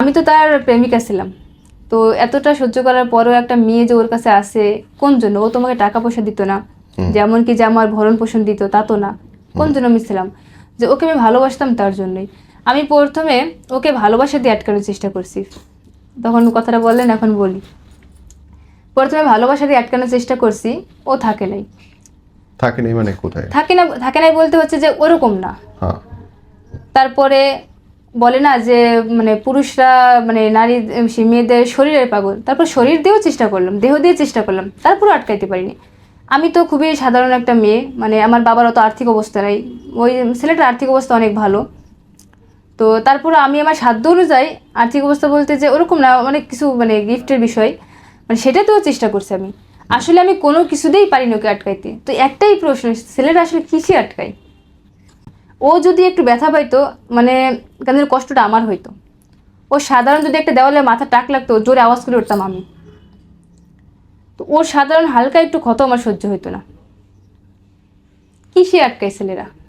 আমি তো তার প্রেমিকা ছিলাম, তো এতটা সহ্য করার পরেও একটা মেয়ে যে ওর কাছে আসে, কোন জন্য? ও তোমাকে টাকা পয়সা দিত না, যেমন কি যে আমার ভরণ পোষণ দিত তা তো না। কোন জন্য আমি ছিলাম? যে ওকে আমি ভালোবাসতাম তার জন্যই। আমি প্রথমে ওকে ভালোবাসা দিয়ে আটকানোর চেষ্টা করছি। তখন কথাটা বললেন, এখন বলি। প্রথমে ভালোবাসা দিয়ে আটকানোর চেষ্টা করছি, ও থাকে নাই। থাকে নাই মানে কোথায়? থাকে নাই বলতে হচ্ছে যে ওরকম না। হ্যাঁ। তারপরে বলে না যে মানে পুরুষরা মানে নারী মেয়েদের শরীরের পাগল, তারপর শরীর দিয়েও চেষ্টা করলাম, দেহ দিয়ে চেষ্টা করলাম, তারপরও আটকাইতে পারিনি। আমি তো খুবই সাধারণ একটা মেয়ে, মানে আমার বাবার অত আর্থিক অবস্থা নাই, ওই ছেলেটার আর্থিক অবস্থা অনেক ভালো। তো তারপরে আমি আমার সাধ্য অনুযায়ী, আর্থিক অবস্থা বলতে যে ওরকম না, অনেক কিছু মানে গিফটের বিষয়, মানে সেটাতেও চেষ্টা করছি আমি। আসলে আমি কোনো কিছুতেই পারিনি ওকে আটকাইতে। তো একটাই প্রশ্ন, ছেলেটা আসলে কিসে আটকায়? ও যদি একটু ব্যথা পাইতো, মানে কারণ কষ্টটা আমার হইতো। ও সাধারণ যদি একটা দেওয়ালে মাথা টাক লাগতো, জোরে আওয়াজ করে উঠতাম আমি। তো ওর সাধারণ হালকা একটু ক্ষত আমার সহ্য হইতো না। কিসে আটকায় ছেলেরা?